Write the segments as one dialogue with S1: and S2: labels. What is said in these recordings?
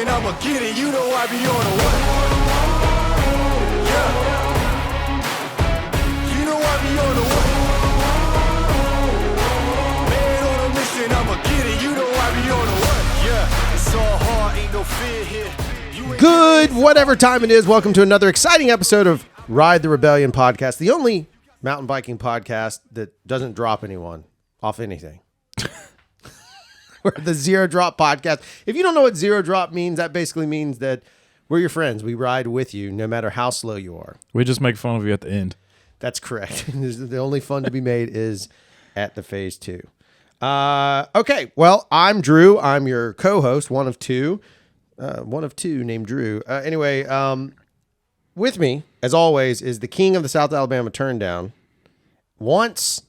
S1: mission, I'ma get it. You know I be on a what? Yeah. You know I be on a what? Man on a mission, I'ma get it. You know I be on a what? Yeah. It's all hard, ain't no fear here.
S2: Good, whatever time it is. Welcome to another exciting episode of Ride the Rebellion podcast, the only mountain biking podcast that doesn't drop anyone off anything. We're the Zero Drop podcast. If you don't know what Zero Drop means, that basically means that we're your friends. We ride with you no matter how slow you are.
S3: We just make fun of you at the end.
S2: That's correct. The only fun to be made is at the phase 2. Okay, well, I'm Drew. I'm your co-host, one of two named Drew. Anyway, with me, as always, is the king of the South Alabama Turndown. Once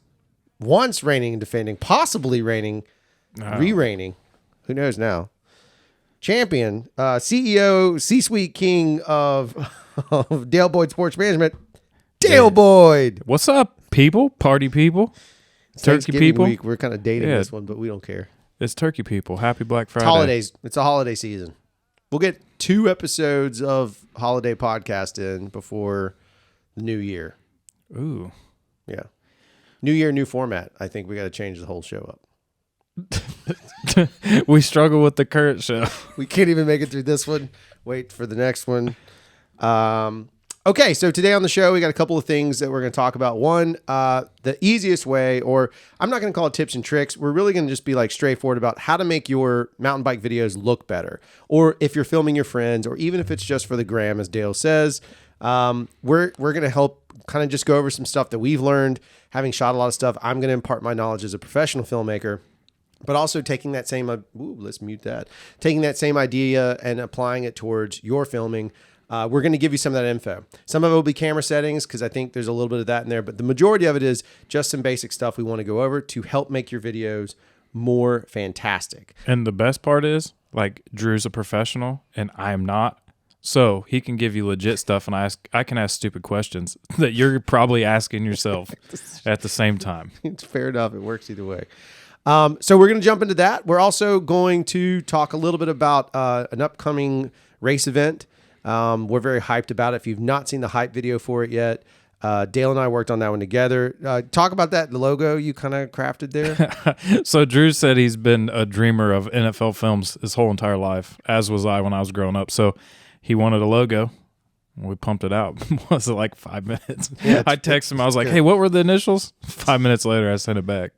S2: reigning and defending, possibly reigning, re-reigning, who knows now. Champion, CEO, C-suite king of Dale Boyd Sports Management, Dale Boyd.
S3: What's up, people? Party people? Turkey people?
S2: Week. We're kind of dating this one, but we don't care.
S3: It's turkey people. Happy Black Friday.
S2: It's holidays. It's a holiday season. We'll get 2 episodes of holiday podcast in before the new year.
S3: Ooh.
S2: Yeah. New year, new format. I think we got to change the whole show up.
S3: We struggle with the current show.
S2: We can't even make it through this one. Wait for the next one. Okay, so today on the show, we got a couple of things that we're going to talk about. One, the easiest way, or I'm not going to call it tips and tricks. We're really going to just be like straightforward about how to make your mountain bike videos look better. Or if you're filming your friends, or even if it's just for the gram, as Dale says, we're going to help kind of just go over some stuff that we've learned, having shot a lot of stuff. I'm going to impart my knowledge as a professional filmmaker. But also taking that same, let's mute that. Taking that same idea and applying it towards your filming. We're going to give you some of that info. Some of it will be camera settings because I think there's a little bit of that in there. But the majority of it is just some basic stuff we want to go over to help make your videos more fantastic.
S3: And the best part is, like, Drew's a professional and I am not. So he can give you legit stuff and I can ask stupid questions that you're probably asking yourself at the same time.
S2: It's fair enough. It works either way. So we're going to jump into that. We're also going to talk a little bit about an upcoming race event. We're very hyped about it. If you've not seen the hype video for it yet, Dale and I worked on that one together. Talk about that, the logo you kind of crafted there.
S3: So Drew said he's been a dreamer of NFL films his whole entire life, as was I when I was growing up. So he wanted a logo. We pumped it out. Was it like 5 minutes? Yeah, I texted him. I was like, hey, what were the initials? 5 minutes later, I sent it back.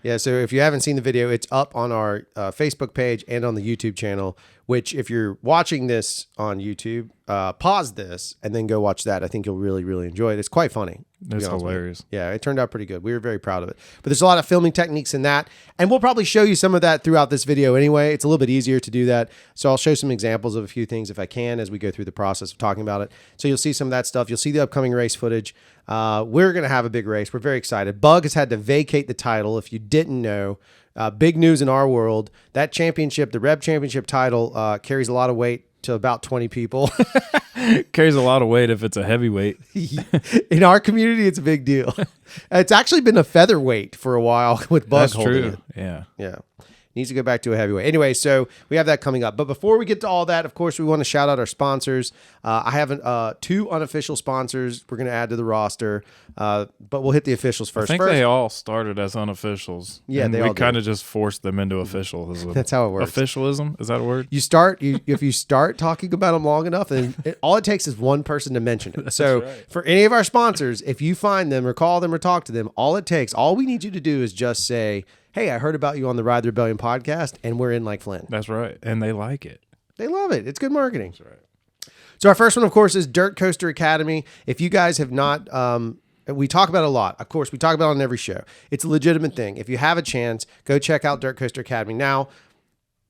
S2: Yeah, so if you haven't seen the video, it's up on our Facebook page and on the YouTube channel, which if you're watching this on YouTube, pause this and then go watch that. I think you'll really, really enjoy it. It's quite funny.
S3: It's hilarious.
S2: Yeah, it turned out pretty good. We were very proud of it. But there's a lot of filming techniques in that, and we'll probably show you some of that throughout this video anyway. It's a little bit easier to do that. So I'll show some examples of a few things if I can as we go through the process of talking about it. So you'll see some of that stuff. You'll see the upcoming race footage. We're going to have a big race. We're very excited. Bug has had to vacate the title. If you didn't know, big news in our world. That championship, the Reb Championship title, carries a lot of weight to about 20 people.
S3: Carries a lot of weight if it's a heavyweight.
S2: In our community, it's a big deal. It's actually been a featherweight for a while with Bug holding it.
S3: Yeah.
S2: Yeah. Needs to go back to a heavyweight. Anyway, so we have that coming up. But before we get to all that, of course, we want to shout out our sponsors. I have 2 unofficial sponsors we're going to add to the roster, but we'll hit the officials first.
S3: I think they all started as unofficials.
S2: Yeah,
S3: and
S2: they all
S3: we kind of just forced them into officials.
S2: That's how it works.
S3: Officialism? Is that a word?
S2: If you start talking about them long enough, then all it takes is one person to mention it. So
S3: right.
S2: For any of our sponsors, if you find them or call them or talk to them, all we need you to do is just say, hey, I heard about you on the Ride the Rebellion podcast, and we're in like Flynn.
S3: That's right. And they like it.
S2: They love it. It's good marketing.
S3: That's right.
S2: So our first one, of course, is Dirt Coaster Academy. If you guys have not, we talk about it a lot. Of course, we talk about it on every show. It's a legitimate thing. If you have a chance, go check out Dirt Coaster Academy. Now,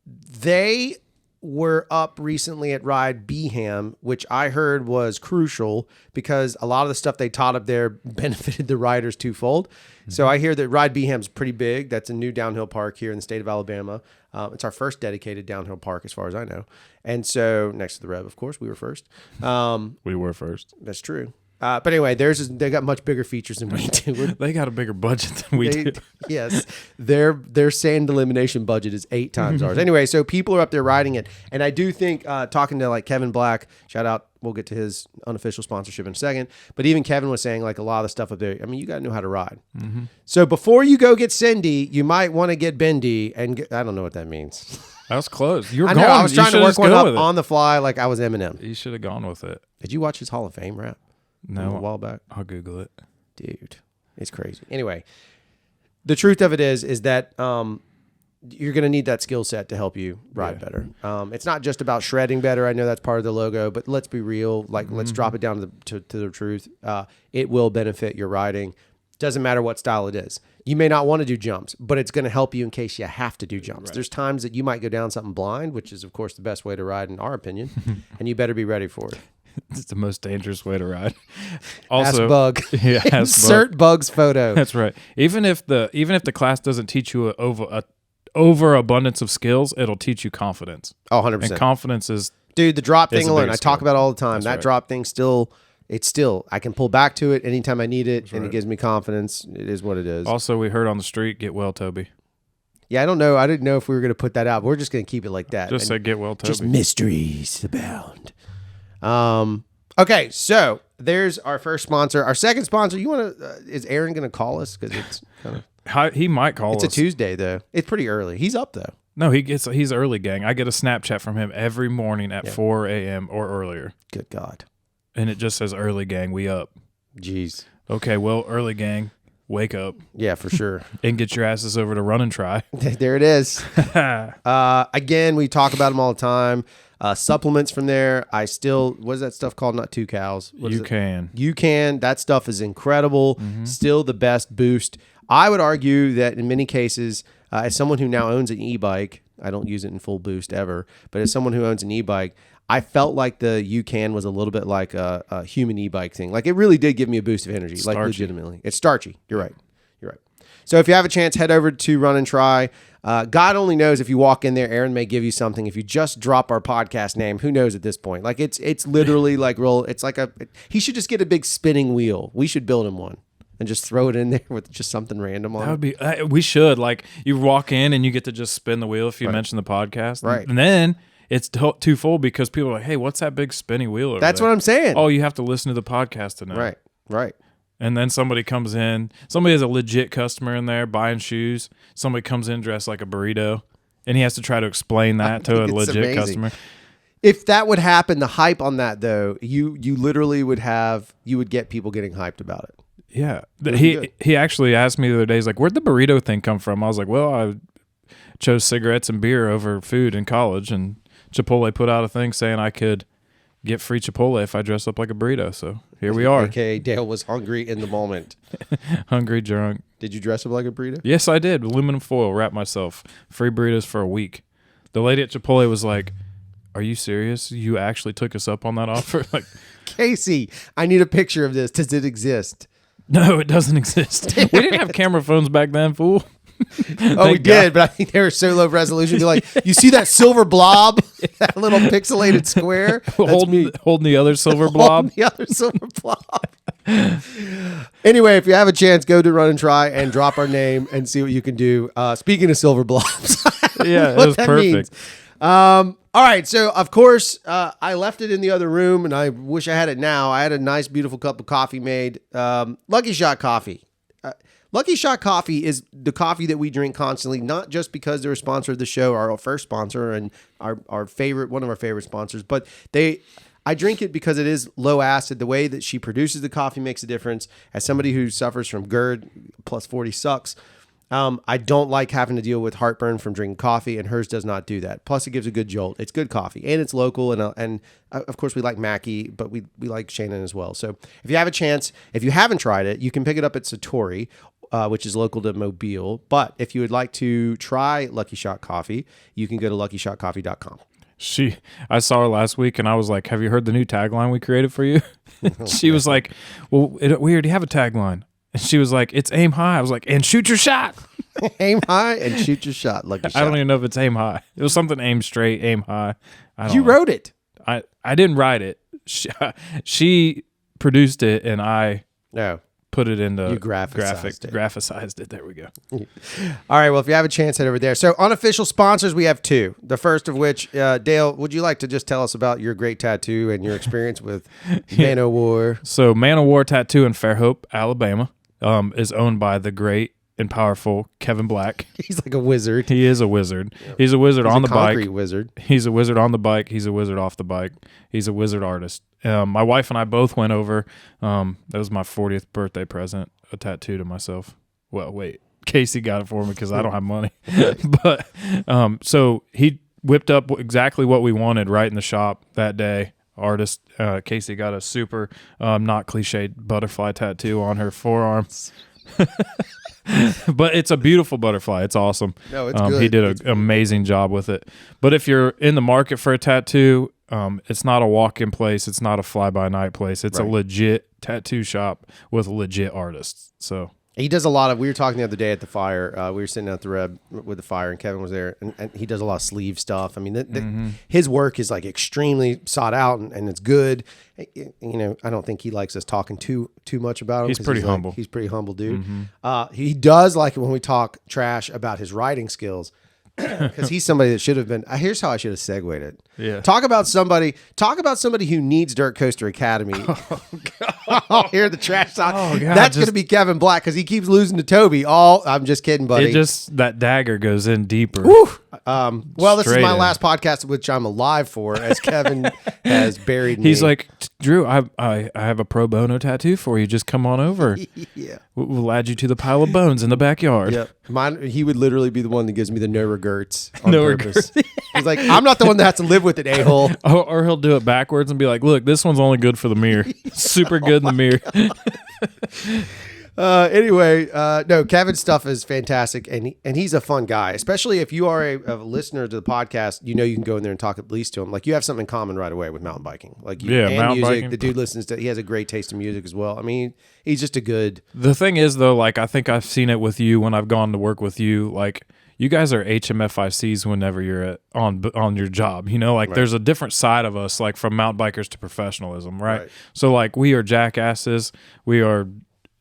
S2: they were up recently at Ride Beham, which I heard was crucial because a lot of the stuff they taught up there benefited the riders twofold. Mm-hmm. So I hear that Ride Beham's pretty big. That's a new downhill park here in the state of Alabama. It's our first dedicated downhill park as far as I know. And so next to the Rev, of course, we were first.
S3: We were first.
S2: That's true. But anyway, they got much bigger features than we do.
S3: They got a bigger budget than we do.
S2: Yes, their sand elimination budget is 8 times ours. Anyway, so people are up there riding it, and I do think talking to like Kevin Black, shout out. We'll get to his unofficial sponsorship in a second. But even Kevin was saying like a lot of the stuff up there. I mean, you got to know how to ride. Mm-hmm. So before you go get Cindy, you might want to get bendy, and I don't know what that means.
S3: That was close. You were
S2: I know.
S3: going.
S2: I was trying to work one up
S3: on
S2: on the fly, like I was Eminem.
S3: You should have gone with it.
S2: Did you watch his Hall of Fame rap?
S3: No,
S2: A while back.
S3: I'll Google it.
S2: Dude, it's crazy. Anyway, the truth of it is that you're going to need that skill set to help you ride better. It's not just about shredding better. I know that's part of the logo, but let's be real. Like, let's drop it down to the truth. It will benefit your riding. Doesn't matter what style it is. You may not want to do jumps, but it's going to help you in case you have to do jumps. Right. There's times that you might go down something blind, which is, of course, the best way to ride in our opinion, and you better be ready for it.
S3: It's the most dangerous way to ride. Also,
S2: ask Bug.
S3: Yeah,
S2: insert Bug's photo.
S3: That's right. Even if the class doesn't teach you a overabundance of skills, it'll teach you confidence.
S2: Oh, 100%.
S3: And confidence is
S2: the drop thing alone. I talk about it all the time.
S3: That's
S2: that
S3: right.
S2: Drop thing I can pull back to it anytime I need it, and it gives me confidence. It is what it is.
S3: Also, we heard on the street, get well, Toby.
S2: Yeah, I don't know. I didn't know if we were going to put that out. But we're just going to keep it like that.
S3: Just say get well, Toby.
S2: Just mysteries abound. Okay, so there's our first sponsor. Our second sponsor, you want to? Is Aaron going to call us? Because it's kind of.
S3: He might call us.
S2: It's a Tuesday though. It's pretty early. He's up though.
S3: No, he's early, gang. I get a Snapchat from him every morning at 4 a.m. or earlier.
S2: Good God.
S3: And it just says early, gang. We up.
S2: Jeez.
S3: Okay, well, early, gang. Wake up.
S2: Yeah, for sure.
S3: And get your asses over to Run and Try.
S2: There it is. Again, we talk about them all the time. Supplements from there. What is that stuff called? Not Two Cows.
S3: You
S2: can. That stuff is incredible. Mm-hmm. Still the best boost. I would argue that in many cases, as someone who now owns an e-bike, I don't use it in full boost ever, but as someone who owns an e-bike, I felt like the UCAN was a little bit like a human e-bike thing. Like it really did give me a boost of energy,
S3: Starchy.
S2: like legitimately. It's starchy. You're right. So if you have a chance, head over to Run and Try. God only knows if you walk in there, Aaron may give you something. If you just drop our podcast name, who knows at this point? Like it's literally like real. It's like he should just get a big spinning wheel. We should build him one and just throw it in there with just something random on it.
S3: That would be. We should like you walk in and you get to just spin the wheel if you mention the podcast,
S2: right?
S3: And then it's too full because people are like, "Hey, what's that big spinning wheel over
S2: That's
S3: there?"
S2: what I'm saying.
S3: Oh, you have to listen to the podcast to know.
S2: Right.
S3: And then somebody comes in. Somebody is a legit customer in there buying shoes. Somebody comes in dressed like a burrito, and he has to try to explain that to a legit
S2: amazing.
S3: customer.
S2: If that would happen, the hype on that though, you literally would get people getting hyped about it.
S3: Yeah, he actually asked me the other day. He's like, "Where'd the burrito thing come from?" I was like, "Well, I chose cigarettes and beer over food in college, and Chipotle put out a thing saying I could get free Chipotle if I dress up like a burrito. So here we are."
S2: Okay, Dale was hungry in the moment.
S3: Hungry, drunk.
S2: Did you dress up like a burrito?
S3: Yes, I did. Aluminum foil, wrap myself. Free burritos for a week. The lady at Chipotle was like, "Are you serious? You actually took us up on that offer?" Like,
S2: Casey, I need a picture of this. Does it exist?
S3: No, it doesn't exist. We didn't have camera phones back then, fool.
S2: Oh, we did, but I think they were so low resolution. Be like, you see that silver blob, that little pixelated square?
S3: Holding the other silver blob.
S2: The other silver blob. Anyway, if you have a chance, go to Run and Try and drop our name and see what you can do. Speaking of silver blobs,
S3: yeah, it was perfect.
S2: All right, so of course I left it in the other room, and I wish I had it now. I had a nice, beautiful cup of coffee made. Lucky Shot Coffee. Lucky Shot Coffee is the coffee that we drink constantly, not just because they're a sponsor of the show, our first sponsor and our favorite, one of our favorite sponsors, but I drink it because it is low acid. The way that she produces the coffee makes a difference. As somebody who suffers from GERD, plus 40 sucks. I don't like having to deal with heartburn from drinking coffee, and hers does not do that. Plus, it gives a good jolt. It's good coffee, and it's local, and of course, we like Mackie, but we like Shannon as well. So if you have a chance, if you haven't tried it, you can pick it up at Satori, which is local to Mobile. But if you would like to try Lucky Shot Coffee, you can go to LuckyShotCoffee.com.
S3: I saw her last week, and I was like, "Have you heard the new tagline we created for you?" She was like, "Well, we already have a tagline." And she was like, "It's aim high." I was like, "And shoot your shot."
S2: Aim high and shoot your shot. Lucky Shot.
S3: I don't even know if it's aim high. It was something aim straight, aim high.
S2: You wrote it.
S3: I didn't write it. She produced it, and I
S2: No.
S3: put it into
S2: You graphicized it.
S3: There we go.
S2: All right. Well, if you have a chance, head over there. So unofficial sponsors, we have two. The first of which, Dale, would you like to just tell us about your great tattoo and your experience with Man O' War?
S3: So Man O' War Tattoo in Fairhope, Alabama, is owned by the great and powerful Kevin Black.
S2: He's like a wizard.
S3: He is a wizard. He's a wizard on the bike.
S2: Concrete wizard.
S3: He's a wizard on the bike. He's a wizard off the bike. He's a wizard artist. My wife and I both went over. That was my 40th birthday present, a tattoo to myself. Well, wait. Casey got it for me because I don't have money. But so he whipped up exactly what we wanted right in the shop that day. Artist Casey got a super not cliched butterfly tattoo on her forearm. But it's a beautiful butterfly. It's awesome.
S2: No, it's good.
S3: He did an amazing job with it. But if you're in the market for a tattoo, it's not a walk-in place. It's not a fly-by-night place. It's a legit tattoo shop with legit artists. So
S2: he does a lot of. We were talking the other day at the fire. We were sitting at the Reb with the fire, and Kevin was there, and he does a lot of sleeve stuff. I mean, his work is like extremely sought out, and it's good. You know, I don't think he likes us talking too much about him.
S3: He's pretty humble.
S2: He's pretty humble dude. He does like it when we talk trash about his writing skills. Because he's somebody that should have been. Here's how I should have segued it.
S3: Yeah.
S2: Talk about somebody who needs Dirt Coaster Academy. Oh, hear the trash talk.
S3: Oh, God,
S2: That's going to be Kevin Black because he keeps losing to Toby. I'm just kidding, buddy.
S3: that dagger goes in deeper.
S2: Woo. Well, this is
S3: Straight
S2: my
S3: in.
S2: last podcast, which I'm alive for, as Kevin has buried me.
S3: He's like, Drew, I have a pro bono tattoo for you. Just come on over.
S2: yeah.
S3: We'll add you to the pile of bones in the backyard.
S2: Yep. He would literally be the one that gives me the no regrets on
S3: No
S2: purpose. He's like, I'm not the one that has to live with it, a-hole.
S3: Or he'll do it backwards and be like, look, this one's only good for the mirror. Super good in the mirror.
S2: Anyway, no, Kevin's stuff is fantastic, and he's a fun guy. Especially if you are a listener to the podcast, you know you can go in there and talk at least to him. Like you have something in common right away with mountain biking. Like
S3: mountain
S2: music.
S3: biking.
S2: The dude listens to. He has a great taste in music as well. I mean, he's just a good.
S3: The thing is, though, like I think I've seen it with you when I've gone to work with you. Like you guys are HMFICs whenever you're on your job. You know, like there's a different side of us, like from mountain bikers to professionalism, right? So like we are jackasses. We are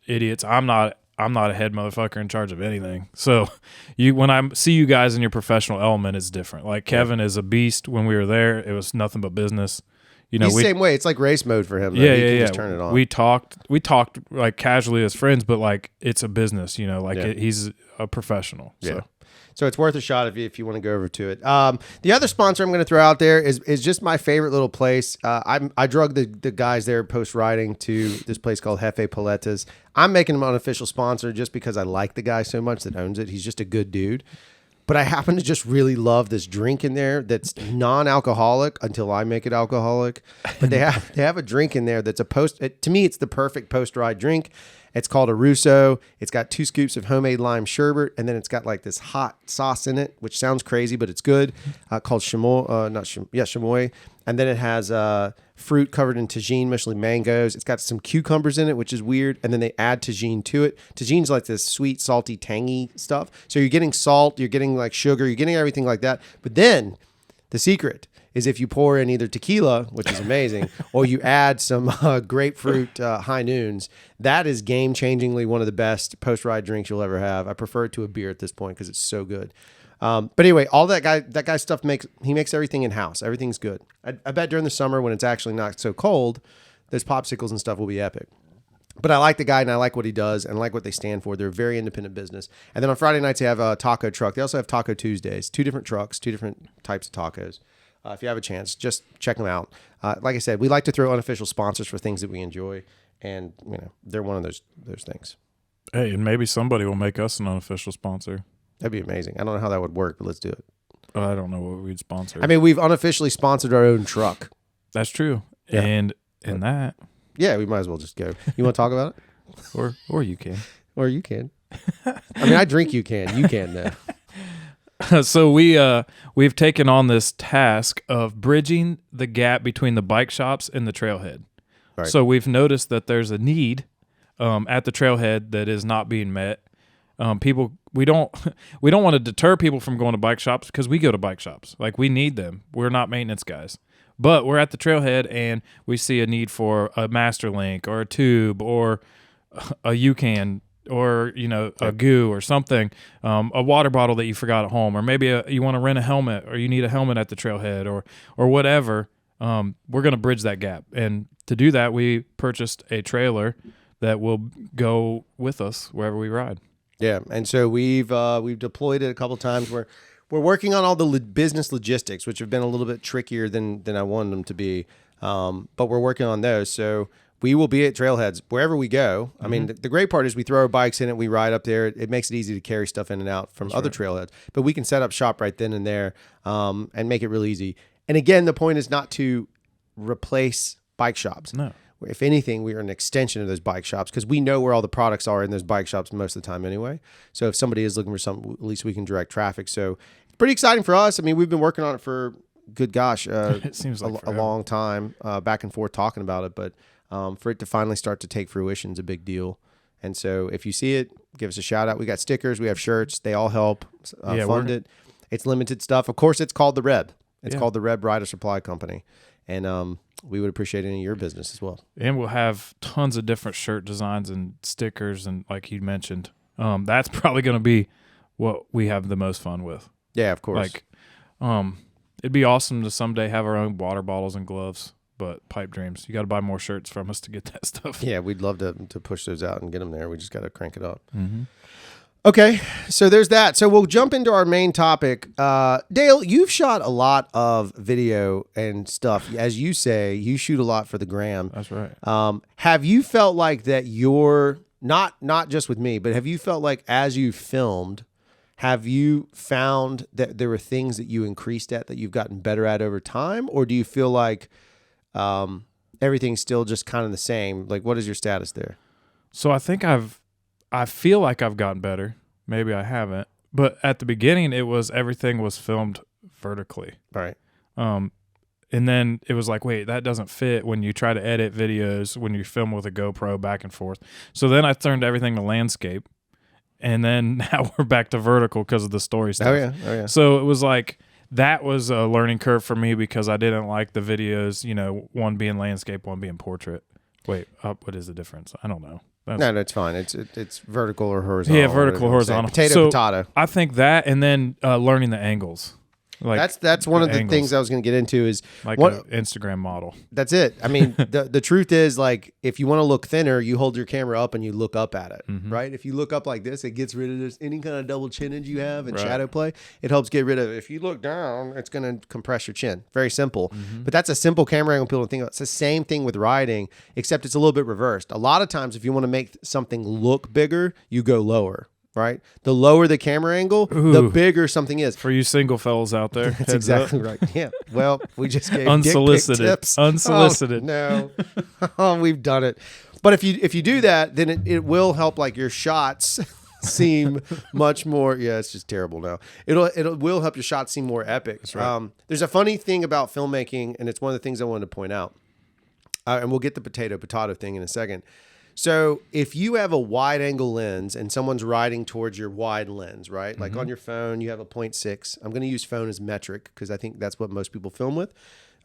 S3: idiots. I'm not a head motherfucker in charge of anything. So when I see you guys in your professional element, it's different. Like Kevin is a beast. When we were there, it was nothing but business. You know,
S2: He's the same way. It's like race mode for him.
S3: Yeah,
S2: he can
S3: yeah.
S2: Just turn it on.
S3: We talked like casually as friends, but like it's a business. You know, like he's a professional. So.
S2: So it's worth a shot if you want to go over to it. The other sponsor I'm going to throw out there is just my favorite little place. I drug the guys there post riding to this place called Jefe Paletas. I'm making him an unofficial sponsor just because I like the guy so much that owns it. He's just a good dude. But I happen to just really love this drink in there that's non-alcoholic until I make it alcoholic. But they have a drink in there that's to me, it's the perfect post-ride drink. It's called a Russo. It's got 2 scoops of homemade lime sherbet, and then it's got like this hot sauce in it, which sounds crazy, but it's good, called chamoy. And then it has fruit covered in tagine, mostly mangoes. It's got some cucumbers in it, which is weird. And then they add tagine to it. Tagine's like this sweet, salty, tangy stuff. So you're getting salt, you're getting like sugar, you're getting everything like that. But then the secret is if you pour in either tequila, which is amazing, or you add some grapefruit high noons, that is game-changingly one of the best post-ride drinks you'll ever have. I prefer it to a beer at this point because it's so good. But anyway, all that guy's stuff makes everything in-house. Everything's good. I bet during the summer when it's actually not so cold, those popsicles and stuff will be epic. But I like the guy and I like what he does and I like what they stand for. They're a very independent business. And then on Friday nights, they have a taco truck. They also have Taco Tuesdays, 2 different trucks, 2 different types of tacos. If you have a chance, just check them out. Like I said, we like to throw unofficial sponsors for things that we enjoy. And, you know, they're one of those things.
S3: Hey, and maybe somebody will make us an unofficial sponsor.
S2: That'd be amazing. I don't know how that would work, but let's do it.
S3: I don't know what we'd sponsor.
S2: I mean, we've unofficially sponsored our own truck.
S3: That's true. Yeah. And in that.
S2: Yeah, we might as well just go. You want to talk about
S3: it? Or you can.
S2: Or you can. I mean, I drink you can. You can now.
S3: So we've taken on this task of bridging the gap between the bike shops and the trailhead. Right. So we've noticed that there's a need at the trailhead that is not being met. We don't want to deter people from going to bike shops because we go to bike shops. Like we need them. We're not maintenance guys. But we're at the trailhead and we see a need for a master link or a tube or a UCAN or, a goo or something, a water bottle that you forgot at home, or maybe you want to rent a helmet or you need a helmet at the trailhead or whatever. We're going to bridge that gap. And to do that, we purchased a trailer that will go with us wherever we ride.
S2: Yeah, and so we've deployed it a couple times. We're working on all the business logistics, which have been a little bit trickier than I wanted them to be, but we're working on those. So we will be at trailheads wherever we go. I mean, the great part is we throw our bikes in it, we ride up there. It makes it easy to carry stuff in and out from other trailheads, but we can set up shop right then and there and make it real easy. And again, the point is not to replace bike shops.
S3: No.
S2: If anything, we are an extension of those bike shops because we know where all the products are in those bike shops most of the time anyway. So if somebody is looking for something, at least we can direct traffic. So it's pretty exciting for us. I mean, we've been working on it for, good gosh,
S3: it seems like
S2: a long time, back and forth talking about it. But for it to finally start to take fruition is a big deal. And so if you see it, give us a shout out. We got stickers, we have shirts. They all help fund it. It's limited stuff. Of course, it's called the Reb. It's called the Reb Rider Supply Company. And we would appreciate any of your business as well.
S3: And we'll have tons of different shirt designs and stickers. And like you mentioned, that's probably going to be what we have the most fun with.
S2: Yeah, of course.
S3: Like, it'd be awesome to someday have our own water bottles and gloves, but pipe dreams. You got to buy more shirts from us to get that stuff.
S2: Yeah, we'd love to push those out and get them there. We just got to crank it up.
S3: Mm-hmm.
S2: Okay, so there's that. So we'll jump into our main topic. Dale, you've shot a lot of video and stuff. As you say, you shoot a lot for the gram.
S3: That's right.
S2: Have you felt like that you're, not just with me, but have you felt like as you filmed, have you found that there were things that you increased at that you've gotten better at over time? Or do you feel like everything's still just kind of the same? Like, what is your status there?
S3: So I think I feel like I've gotten better. Maybe I haven't. But at the beginning, everything was filmed vertically.
S2: Right.
S3: And then it was like, wait, that doesn't fit when you try to edit videos, when you film with a GoPro back and forth. So then I turned everything to landscape. And then now we're back to vertical because of the story stuff.
S2: Oh, yeah.
S3: So it was like, that was a learning curve for me because I didn't like the videos, one being landscape, one being portrait. Wait, what is the difference? I don't know.
S2: No, it's fine. It's vertical or horizontal.
S3: Yeah, vertical, horizontal.
S2: Potato.
S3: I think that, and then learning the angles. Like
S2: that's one of the things I was going to get into is
S3: like an Instagram model.
S2: That's it. I mean, the truth is, like, if you want to look thinner, you hold your camera up and you look up at it, right? If you look up like this, it gets rid of this, any kind of double chinnage you have in shadow play. It helps get rid of it. If you look down, it's going to compress your chin. Very simple. But that's a simple camera angle people don't think about. It's the same thing with riding, except it's a little bit reversed. A lot of times, if you want to make something look bigger, you go lower. Right? The lower the camera angle, the bigger something is.
S3: For you single fellas out there.
S2: That's exactly right. Yeah. Well, we just gave
S3: unsolicited
S2: dick pic tips.
S3: Unsolicited.
S2: Oh, no. We've done it. But if you do that, then it will help like your shots seem much more. Yeah, it's just terrible now. It will help your shots seem more epic.
S3: That's right.
S2: There's a funny thing about filmmaking, and it's one of the things I wanted to point out. And we'll get the potato thing in a second. So if you have a wide angle lens and someone's riding towards your wide lens, right? Like on your phone, you have a 0.6. I'm going to use phone as metric because I think that's what most people film with.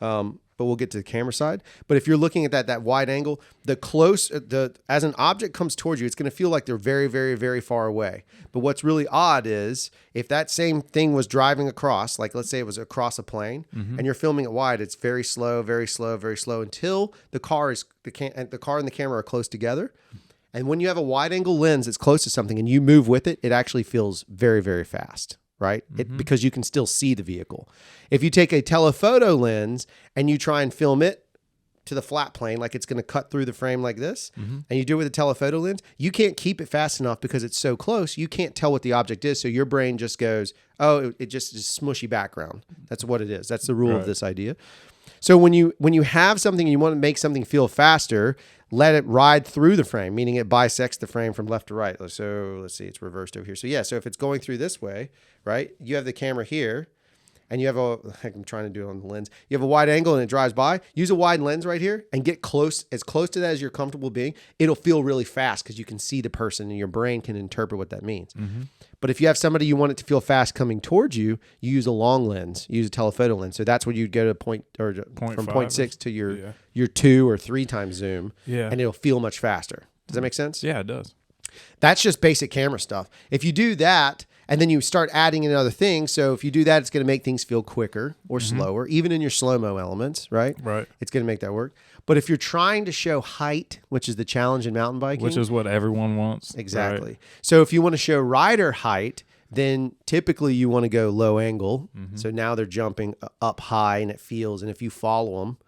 S2: But we'll get to the camera side. But if you're looking at that wide angle, as an object comes towards you, it's going to feel like they're very, very, very far away. But what's really odd is if that same thing was driving across, like let's say it was across a plane, and you're filming it wide, it's very slow, very slow, very slow until the car and the camera are close together. And when you have a wide angle lens that's close to something and you move with it, it actually feels very, very fast. Right? Because you can still see the vehicle. If you take a telephoto lens and you try and film it to the flat plane, like it's going to cut through the frame like this, and you do it with a telephoto lens, you can't keep it fast enough because it's so close. You can't tell what the object is. So your brain just goes, oh, it just is smushy background. That's what it is. That's the rule of this idea. So when you have something and you want to make something feel faster, let it ride through the frame, meaning it bisects the frame from left to right. So let's see, it's reversed over here. So yeah, so if it's going through this way, right, you have the camera here, and you have I'm trying to do it on the lens. You have a wide angle and it drives by. Use a wide lens right here and get as close to that as you're comfortable being. It'll feel really fast because you can see the person and your brain can interpret what that means. Mm-hmm. But if you have somebody you want it to feel fast coming towards you, you use a long lens. You use a telephoto lens. So that's where you'd go to from 0.6 to your 2 or 3 times zoom.
S3: Yeah.
S2: And it'll feel much faster. Does that make sense?
S3: Yeah, it does.
S2: That's just basic camera stuff. If you do that, and then you start adding in other things. So if you do that, it's going to make things feel quicker or slower, even in your slow-mo elements, right?
S3: Right.
S2: It's going to make that work. But if you're trying to show height, which is the challenge in mountain biking.
S3: Which is what everyone wants.
S2: Exactly.
S3: Right?
S2: So if you want to show rider height, then typically you want to go low angle. Mm-hmm. So now they're jumping up high and it feels, and if you follow them,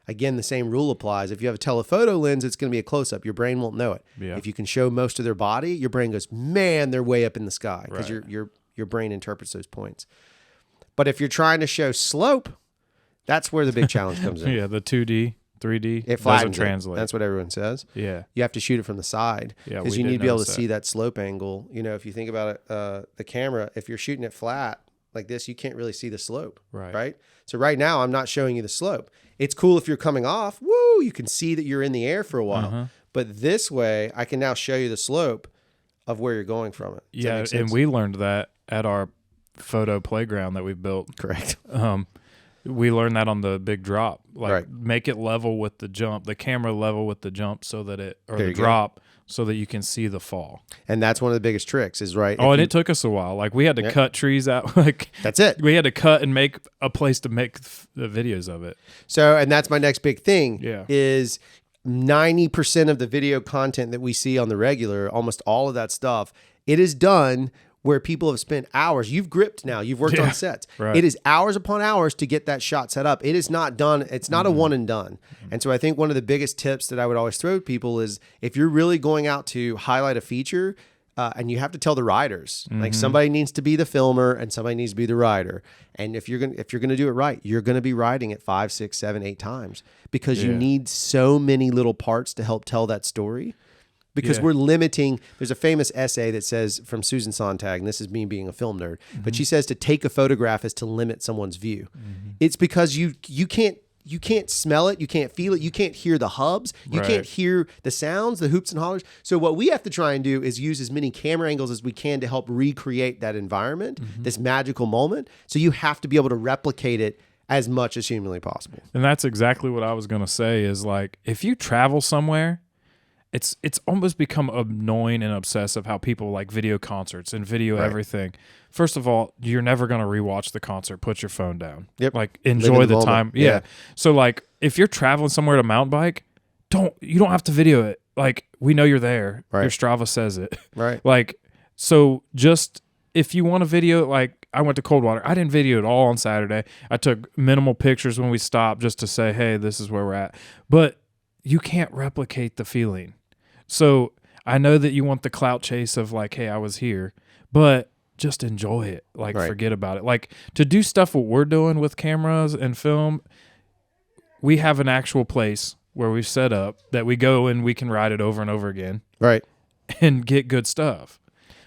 S2: again, the same rule applies. If you have a telephoto lens, it's going to be a close-up. Your brain won't know it.
S3: Yeah.
S2: If you can show most of their body, your brain goes, man, they're way up in the sky because
S3: right.
S2: your brain interprets those points. But if you're trying to show slope, that's where the big challenge comes in.
S3: Yeah, the 2D, 3D,
S2: it
S3: doesn't translate.
S2: That's what everyone says.
S3: Yeah.
S2: You have to shoot it from the side because you need to be able to see that slope angle. You know, if you think about it, the camera, if you're shooting it flat like this, you can't really see the slope. Right? So right now, I'm not showing you the slope. It's cool if you're coming off. Woo! You can see that you're in the air for a while. Uh-huh. But this way, I can now show you the slope of where you're going from it. Does that make sense?
S3: And we learned that at our photo playground that we've built.
S2: Correct.
S3: We learned that on the big drop. Like
S2: right.
S3: make it level with the jump, the camera level with the jump so that the
S2: go.
S3: drop so that you can see the fall.
S2: And that's one of the biggest tricks is right.
S3: Oh, and it took us a while. Like we had to cut trees out. Like
S2: that's it.
S3: We had to cut and make a place to make the videos of it.
S2: So, and that's my next big thing
S3: is
S2: 90% of the video content that we see on the regular, almost all of that stuff, it is done where people have spent hours. You've gripped now. You've worked on sets.
S3: Right.
S2: It is hours upon hours to get that shot set up. It is not done. It's not a one and done. And so I think one of the biggest tips that I would always throw to people is if you're really going out to highlight a feature, and you have to tell the riders, like somebody needs to be the filmer and somebody needs to be the rider. And if you're gonna do it right, you're gonna be riding it 5, 6, 7, 8 times because you need so many little parts to help tell that story. Because we're limiting, there's a famous essay that says from Susan Sontag, and this is me being a film nerd, but she says to take a photograph is to limit someone's view. It's because you can't smell it, you can't feel it, you can't hear the hubs, you can't hear the sounds, the hoops and hollers. So what we have to try and do is use as many camera angles as we can to help recreate that environment, this magical moment. So you have to be able to replicate it as much as humanly possible.
S3: And that's exactly what I was going to say is like, if you travel somewhere, it's almost become annoying and obsessive how people like video concerts and video everything. First of all, you're never going to rewatch the concert. Put your phone down.
S2: Yep.
S3: Like enjoy the time.
S2: Yeah.
S3: So like if you're traveling somewhere to mountain bike, you don't have to video it. Like we know you're there.
S2: Right.
S3: Your Strava says it.
S2: Right.
S3: Like so just if you want to video, like I went to Coldwater. I didn't video it all on Saturday. I took minimal pictures when we stopped just to say, hey, this is where we're at. But you can't replicate the feeling. So I know that you want the clout chase of like, hey, I was here, but just enjoy it. Like forget about it. Like to do stuff what we're doing with cameras and film, we have an actual place where we've set up that we go and we can ride it over and over again.
S2: Right.
S3: And get good stuff.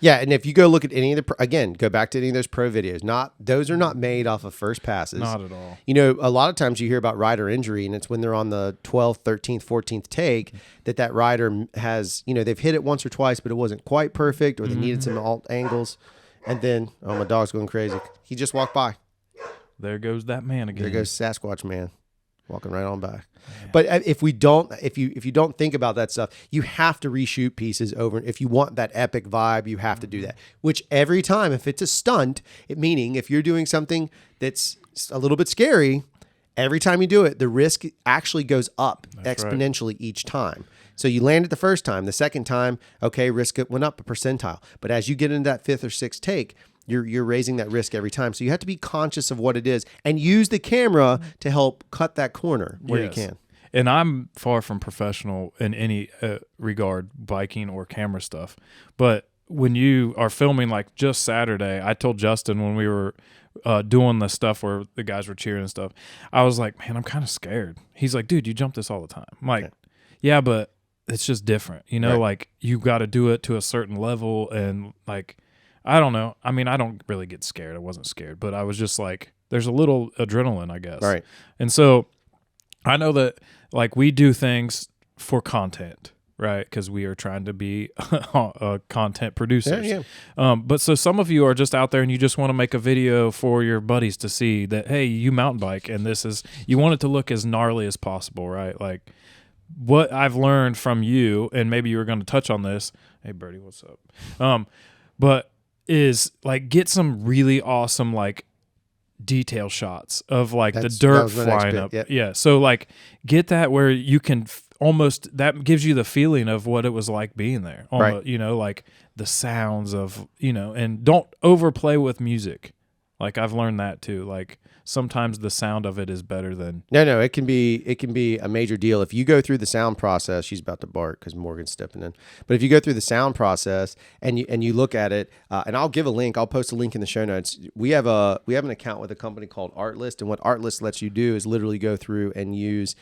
S2: Yeah, and if you go look at any of the go back to any of those pro videos. Those are not made off of first passes.
S3: Not at all.
S2: You know, a lot of times you hear about rider injury, and it's when they're on the 12th, 13th, 14th take that rider has, you know, they've hit it once or twice, but it wasn't quite perfect, or they needed some alt angles, and then my dog's going crazy. He just walked by.
S3: There goes that man again.
S2: There goes Sasquatch man. Walking right on by. Yeah. But if you don't think about that stuff, you have to reshoot pieces over. If you want that epic vibe, you have to do that. Which every time, if it's a stunt, meaning if you're doing something that's a little bit scary, every time you do it, the risk actually goes up exponentially each time. So you land it the first time, the second time, okay, risk went up a percentile. But as you get into that 5th or 6th take, you're raising that risk every time. So you have to be conscious of what it is and use the camera to help cut that corner where you can.
S3: And I'm far from professional in any regard, biking or camera stuff. But when you are filming, like just Saturday, I told Justin when we were doing the stuff where the guys were cheering and stuff, I was like, man, I'm kind of scared. He's like, dude, you jump this all the time. I'm like, yeah, but it's just different. You know, like you got to do it to a certain level and like, I don't know. I mean, I don't really get scared. I wasn't scared, but I was just like, there's a little adrenaline, I guess.
S2: Right.
S3: And so I know that like we do things for content, right? Because we are trying to be content producers.
S2: Yeah.
S3: But so some of you are just out there and you just want to make a video for your buddies to see that, hey, you mountain bike and you want it to look as gnarly as possible, right? Like what I've learned from you, and maybe you were going to touch on this. Hey, Birdie, what's up? But is like get some really awesome like detail shots of like the dirt flying up. Yeah. So like get that where you can almost, that gives you the feeling of what it was like being there. Almost,
S2: Right.
S3: You know, like the sounds of, you know, and don't overplay with music. Like I've learned that too. Like sometimes the sound of it is better than.
S2: No, it can be a major deal if you go through the sound process. She's about to bark because Morgan's stepping in. But if you go through the sound process and you look at it, and I'll give a link. I'll post a link in the show notes. We have an account with a company called Artlist, and what Artlist lets you do is literally go through and use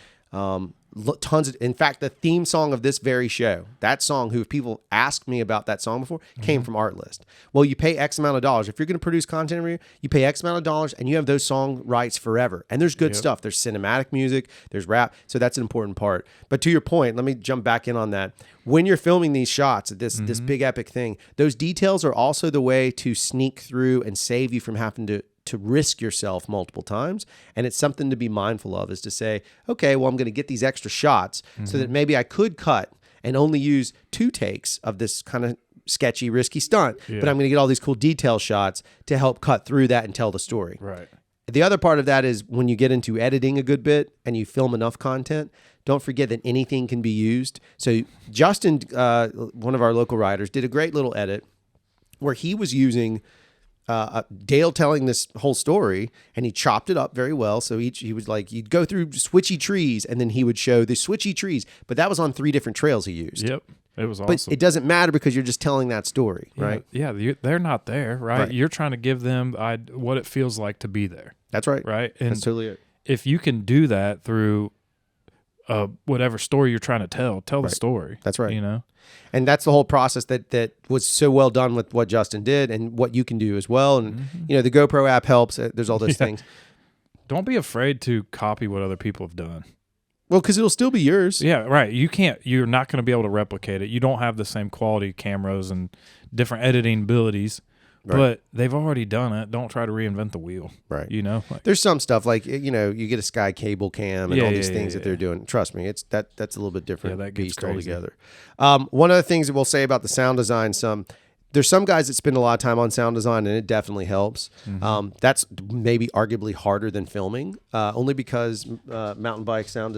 S2: tons of. In fact, the theme song of this very show, that song, who people asked me about that song before, came from Artlist. Well, you pay X amount of dollars. If you're going to produce content every year, you pay X amount of dollars and you have those song rights forever. And there's good stuff. There's cinematic music, there's rap. So that's an important part. But to your point, let me jump back in on that. When you're filming these shots, this big epic thing, those details are also the way to sneak through and save you from having to risk yourself multiple times. And it's something to be mindful of, is to say, okay, well, I'm going to get these extra shots so that maybe I could cut and only use 2 takes of this kind of sketchy, risky stunt, but I'm going to get all these cool detail shots to help cut through that and tell the story.
S3: Right.
S2: The other part of that is when you get into editing a good bit and you film enough content, don't forget that anything can be used. So Justin, one of our local writers, did a great little edit where he was using Dale telling this whole story, and he chopped it up very well. So he was like, you'd go through switchy trees, and then he would show the switchy trees. But that was on 3 different trails he used.
S3: Yep. It was awesome.
S2: But it doesn't matter because you're just telling that story, right?
S3: Yeah, they're not there, right? You're trying to give them what it feels like to be there.
S2: That's right.
S3: Right? And
S2: that's totally it.
S3: If you can do that through whatever story you're trying to tell the story.
S2: That's right.
S3: You know?
S2: And that's the whole process that was so well done with what Justin did and what you can do as well. And, you know, the GoPro app helps. There's all those things.
S3: Don't be afraid to copy what other people have done.
S2: Well, because it'll still be yours.
S3: Yeah, right. You're not going to be able to replicate it. You don't have the same quality cameras and different editing abilities, but they've already done it. Don't try to reinvent the wheel. Right. You know,
S2: there's some stuff like, you know, you get a Sky cable cam and all these things that they're doing. Trust me, that's a little bit different
S3: that
S2: beast
S3: crazy.
S2: altogether. One of the things that we'll say about the sound design, there's some guys that spend a lot of time on sound design, and it definitely helps. That's maybe arguably harder than filming, only because mountain bike sound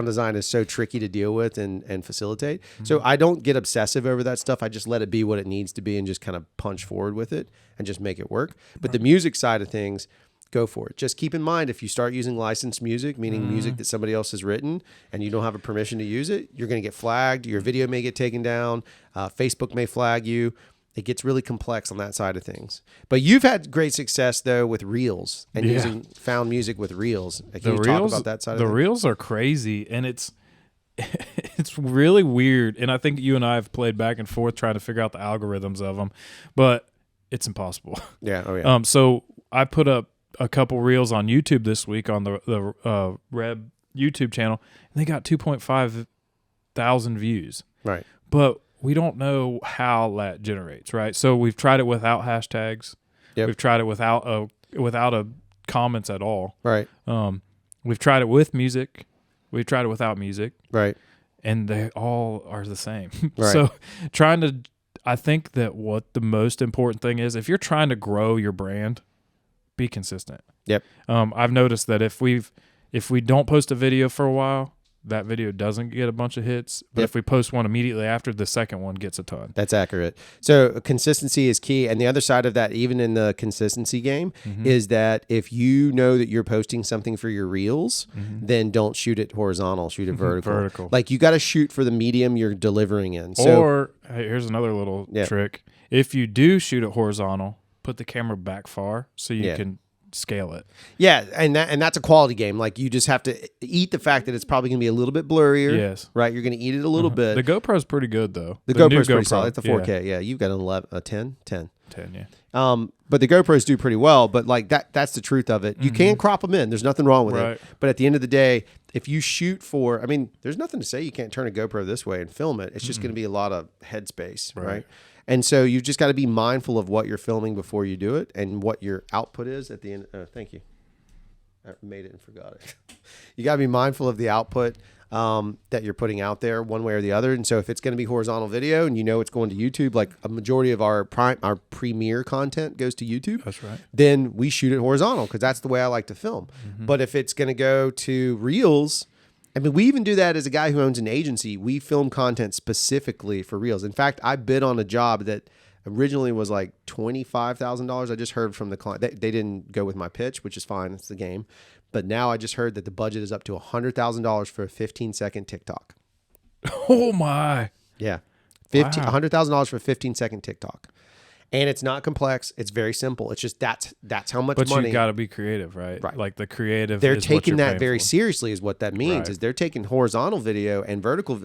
S2: design is so tricky to deal with and facilitate. So I don't get obsessive over that stuff. I just let it be what it needs to be and just kind of punch forward with it and just make it work. But the music side of things, go for it. Just keep in mind, if you start using licensed music, meaning music that somebody else has written, and you don't have a permission to use it, you're going to get flagged. Your video may get taken down. Facebook may flag you. It gets really complex on that side of things. But you've had great success, though, with Reels and using found music with Reels. Can you talk about that side of things?
S3: The Reels are crazy, and it's really weird. And I think you and I have played back and forth trying to figure out the algorithms of them, but it's impossible.
S2: Yeah. Oh, yeah.
S3: So I put up a couple reels on YouTube this week on the Reb YouTube channel, and they got 2.5 thousand views. Right. But we don't know how that generates, right? So we've tried it without hashtags. Yep. We've tried it without a comments at all. Right. We've tried it with music. We've tried it without music. Right. And they all are the same. Right. So I think that what the most important thing is, if you're trying to grow your brand, be consistent. Yep. I've noticed that if we don't post a video for a while, that video doesn't get a bunch of hits. But if we post one immediately after, the second one gets a ton.
S2: That's accurate. So consistency is key. And the other side of that, even in the consistency game, is that if you know that you're posting something for your reels, then don't shoot it horizontal, shoot it vertical. Like you got to shoot for the medium you're delivering in.
S3: Or here's another little trick. If you do shoot it horizontal, put the camera back far so you can scale it.
S2: Yeah, and that's a quality game. Like you just have to eat the fact that it's probably going to be a little bit blurrier. Yes. Right? You're going to eat it a little bit.
S3: The GoPro's pretty good though.
S2: The GoPro's pretty solid. It's a 4K. Yeah, you've got a 10.
S3: 10, yeah.
S2: But the GoPros do pretty well. But like that's the truth of it. You can crop them in. There's nothing wrong with it. But at the end of the day, if you shoot for, I mean, there's nothing to say you can't turn a GoPro this way and film it. It's just going to be a lot of headspace, right? And so you've just got to be mindful of what you're filming before you do it and what your output is at the end. Thank you. I made it and forgot it. You got to be mindful of the output that you're putting out there one way or the other. And so if it's going to be horizontal video and you know it's going to YouTube, like a majority of our premiere content goes to YouTube.
S3: That's right.
S2: Then we shoot it horizontal because that's the way I like to film. But if it's going to go to Reels, I mean, we even do that as a guy who owns an agency. We film content specifically for Reels. In fact, I bid on a job that originally was like $25,000. I just heard from the client. They didn't go with my pitch, which is fine. It's the game. But now I just heard that the budget is up to $100,000 for a 15-second TikTok.
S3: Oh, my.
S2: Yeah. $100,000 for a 15-second TikTok. And it's not complex. It's very simple. It's just that's how much money.
S3: But you got to be creative, right?
S2: Right.
S3: Like the creative.
S2: They're
S3: is
S2: taking
S3: what you're
S2: that very
S3: for.
S2: seriously is what that means.
S3: Right.
S2: Is they're taking horizontal video and vertical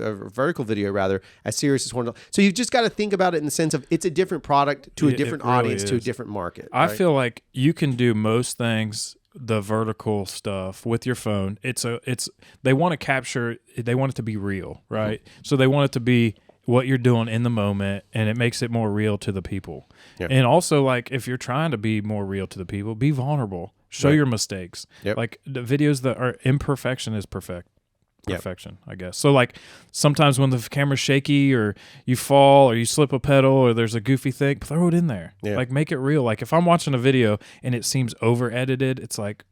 S2: video rather as serious as horizontal. So you've just got to think about it in the sense of it's a different product to a different
S3: really
S2: audience to a
S3: is.
S2: different market.
S3: I
S2: right?
S3: feel like you can do most things, the vertical stuff with your phone. They want to capture. They want it to be real, right? So they want it to be what you're doing in the moment, and it makes it more real to the people.
S2: Yep.
S3: And also, like, if you're trying to be more real to the people, be vulnerable. Show your mistakes.
S2: Yep.
S3: Like, the videos that are imperfection is perfection, I guess. So, like, sometimes when the camera's shaky or you fall or you slip a pedal or there's a goofy thing, throw it in there.
S2: Yeah.
S3: Like, make it real. Like, if I'm watching a video and it seems over-edited, it's like...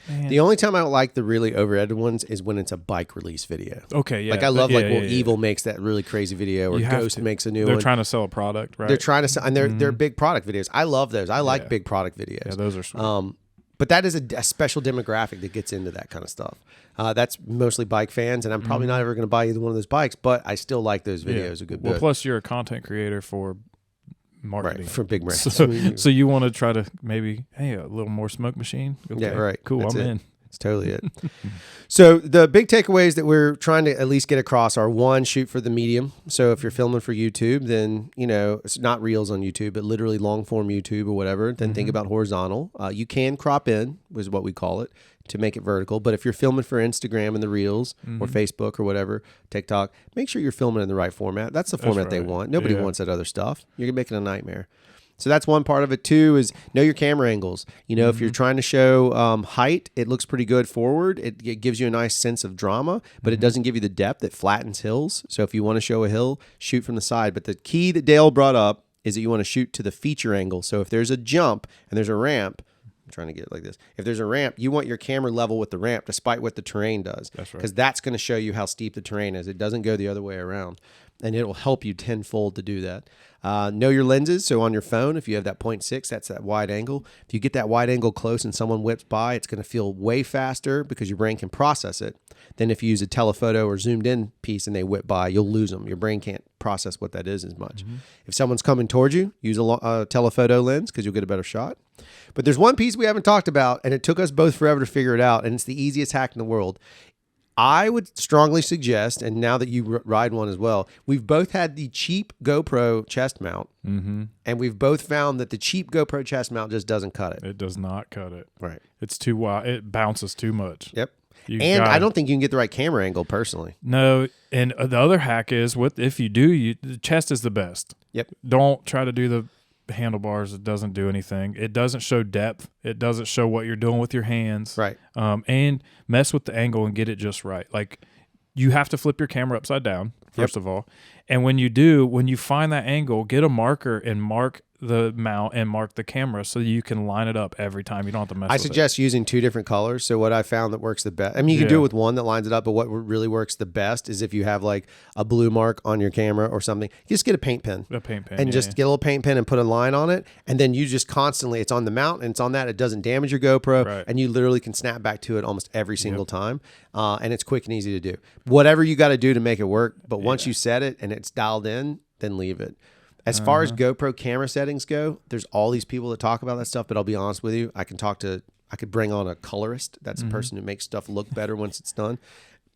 S3: Man.
S2: The only time I like the really over-edited ones is when it's a bike release video.
S3: Okay, yeah.
S2: Like I love Evil makes that really crazy video, or Ghost makes a new one.
S3: They're trying to sell a product, right?
S2: They're trying to sell, and they're big product videos. I love those. I like big product videos.
S3: Yeah, those are sweet.
S2: But that is a special demographic that gets into that kind of stuff. That's mostly bike fans, and I'm probably not ever going to buy either one of those bikes, but I still like those videos a good bit.
S3: Well, plus you're a content creator for marketing.
S2: Right, for big brands.
S3: So you want to try to maybe, hey, a little more smoke machine? Okay,
S2: yeah, right.
S3: Cool,
S2: That's
S3: I'm
S2: it.
S3: in.
S2: That's totally it. So the big takeaways that we're trying to at least get across are: one, shoot for the medium. So if you're filming for YouTube, then, you know, it's not Reels on YouTube, but literally long form YouTube or whatever. Then think about horizontal. You can crop in, is what we call it, to make it vertical. But if you're filming for Instagram and the Reels or Facebook or whatever, TikTok, make sure you're filming in the right format. That's the format they want. Nobody wants that other stuff. You're making a nightmare. So that's one part of it. Two is know your camera angles. You know, if you're trying to show height, it looks pretty good forward. It gives you a nice sense of drama, but it doesn't give you the depth. It flattens hills. So if you want to show a hill, shoot from the side. But the key that Dale brought up is that you want to shoot to the feature angle. So if there's a jump and there's a ramp, I'm trying to get it like this. If there's a ramp, you want your camera level with the ramp despite what the terrain does. That's right. Because that's going to show you how steep the terrain is. It doesn't go the other way around. And it'll help you tenfold to do that. Know your lenses. So on your phone, if you have that 0.6, that's that wide angle. If you get that wide angle close and someone whips by, it's going to feel way faster because your brain can process it than if you use a telephoto or zoomed in piece and they whip by, you'll lose them. Your brain can't process what that is as much. If someone's coming towards you, use a telephoto lens because you'll get a better shot. But there's one piece we haven't talked about, and it took us both forever to figure it out, and it's the easiest hack in the world. I would strongly suggest, and now that you ride one as well, we've both had the cheap GoPro chest mount, and we've both found that the cheap GoPro chest mount just doesn't cut it.
S3: It does not cut it.
S2: Right.
S3: It's too wide. It bounces too much.
S2: Yep. I don't think you can get the right camera angle personally.
S3: No, and the other hack is if you do, the chest is the best.
S2: Yep.
S3: Don't try to do the handlebars. It doesn't do anything. It doesn't show depth. It doesn't show what you're doing with your hands.
S2: Right.
S3: And mess with the angle and get it just right. Like, you have to flip your camera upside down, first of all. And when you find that angle, get a marker and mark the mount and mark the camera so you can line it up every time. You don't have to mess with it.
S2: I suggest using two different colors. So what I found that works the best, I mean, you can do it with one that lines it up, but what really works the best is if you have like a blue mark on your camera or something, just get a paint pen. And just get a little paint pen and put a line on it. And then you just constantly, it's on the mount and it's on that. It doesn't damage your GoPro.
S3: Right.
S2: And you literally can snap back to it almost every single time. And it's quick and easy to do. Whatever you got to do to make it work. But once you set it and it's dialed in, then leave it. As far as GoPro camera settings go, there's all these people that talk about that stuff, but I'll be honest with you, I could bring on a colorist. That's a person who makes stuff look better once it's done.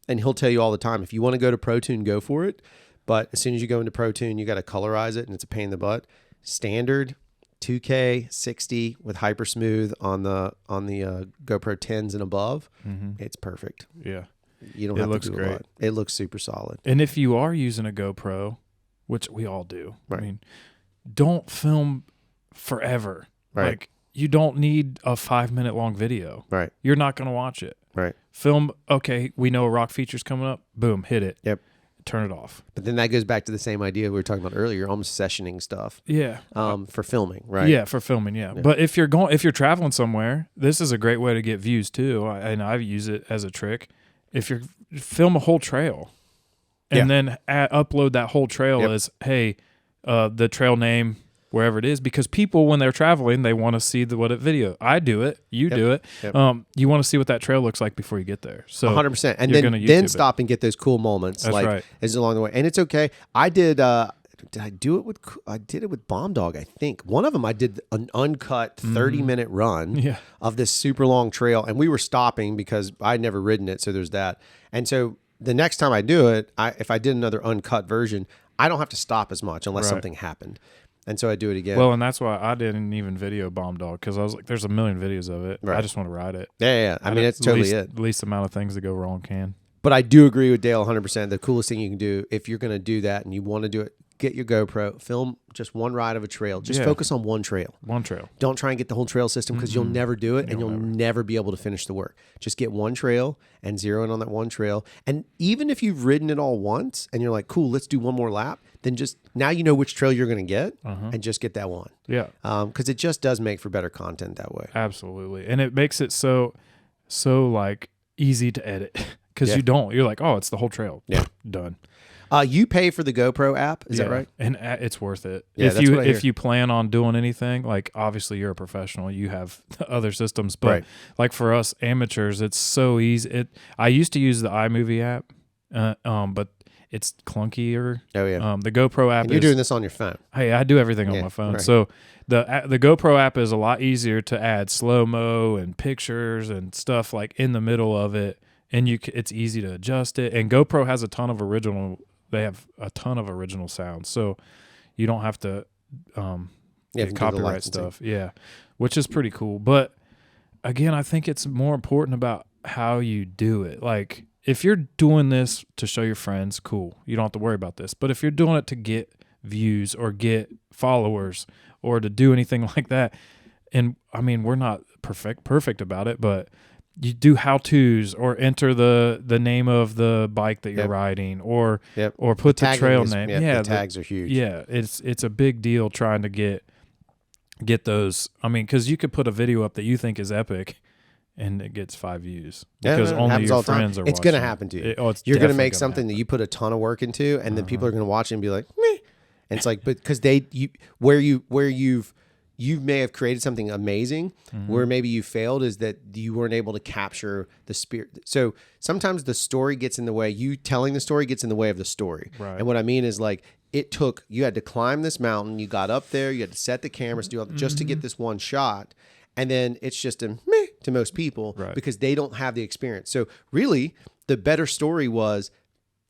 S2: And he'll tell you all the time, if you want to go to Pro Tune, go for it. But as soon as you go into Pro Tune, you got to colorize it and it's a pain in the butt. Standard, 2K 60 with hyper smooth on the GoPro 10s and above, it's perfect.
S3: Yeah.
S2: You don't
S3: It
S2: have
S3: looks
S2: to do
S3: great.
S2: a lot. It looks super solid.
S3: And if you are using a GoPro, which we all do,
S2: Right.
S3: I mean, don't film forever.
S2: Right.
S3: Like, you don't need a 5-minute long video.
S2: Right.
S3: You're not going to watch it.
S2: Right.
S3: Film, okay, we know a rock feature's coming up. Boom, hit it.
S2: Yep.
S3: Turn it off.
S2: But then that goes back to the same idea we were talking about earlier, almost sessioning stuff.
S3: Yeah.
S2: For filming, right?
S3: Yeah, for filming, yeah. But if you're traveling somewhere, this is a great way to get views too. And I use it as a trick. If you're film a whole trail and then upload that whole trail as, hey, the trail name, wherever it is, because people, when they're traveling, they want to see what video. I do it. You do it.
S2: Yep.
S3: You want to see what that trail looks like before you get there. So
S2: 100%. And
S3: you're
S2: then
S3: gonna YouTube
S2: stop and get those cool moments.
S3: That's right.
S2: As along the way. And it's okay. I did I did it with Bomb Dog, I think. One of them I did an uncut 30-minute run of this super long trail, and we were stopping because I'd never ridden it, so there's that. And so the next time I do it, if I did another uncut version, I don't have to stop as much unless something happened. And so I do it again.
S3: Well, and that's why I didn't even video Bomb Dog, because I was like, there's a million videos of it.
S2: Right.
S3: I just want to ride it.
S2: Yeah. I mean, it's totally it.
S3: Least amount of things that go wrong can.
S2: But I do agree with Dale 100%. The coolest thing you can do, if you're going to do that and you want to do it, get your GoPro, film just one ride of a trail. Just focus on one trail.
S3: One trail.
S2: Don't try and get the whole trail system because you'll never do it and you'll never be able to finish the work. Just get one trail and zero in on that one trail. And even if you've ridden it all once and you're like, cool, let's do one more lap, then just now you know which trail you're going to get and just get that one.
S3: Yeah.
S2: Because it just does make for better content that way.
S3: Absolutely. And it makes it so like easy to edit because you're like, oh, it's the whole trail.
S2: Yeah.
S3: Done.
S2: You pay for the GoPro app, is that right?
S3: And it's worth it.
S2: Yeah,
S3: if you plan on doing anything, like obviously you're a professional, you have other systems, but like for us amateurs, it's so easy. I used to use the iMovie app, but it's clunkier.
S2: Oh yeah.
S3: The GoPro app.
S2: And you're doing this on your phone.
S3: Hey, I do everything on my phone. Right. So the GoPro app is a lot easier to add slow-mo and pictures and stuff like in the middle of it, and it's easy to adjust it. And GoPro has a ton of original. They have a ton of original sounds, so you don't have to get copyright stuff. Yeah, which is pretty cool. But again, I think it's more important about how you do it. Like if you're doing this to show your friends, cool. You don't have to worry about this. But if you're doing it to get views or get followers or to do anything like that, and I mean, we're not perfect about it, but you do how-tos or enter the name of the bike that you're riding or put the trail name.
S2: The tags are huge.
S3: Yeah, it's a big deal trying to get those. I mean, because you could put a video up that you think is epic and it gets 5 views because only your friends are watching.
S2: It's going to happen to you. You're going to make something that you put a ton of work into, and then people are going to watch it and be like, meh. And it's like, but because you may have created something amazing where maybe you failed is that you weren't able to capture the spirit. So sometimes the story gets in the way. You telling the story gets in the way of the story.
S3: Right.
S2: And what I mean is like you had to climb this mountain. You got up there. You had to set the cameras just to get this one shot. And then it's just a meh to most people because they don't have the experience. So really the better story was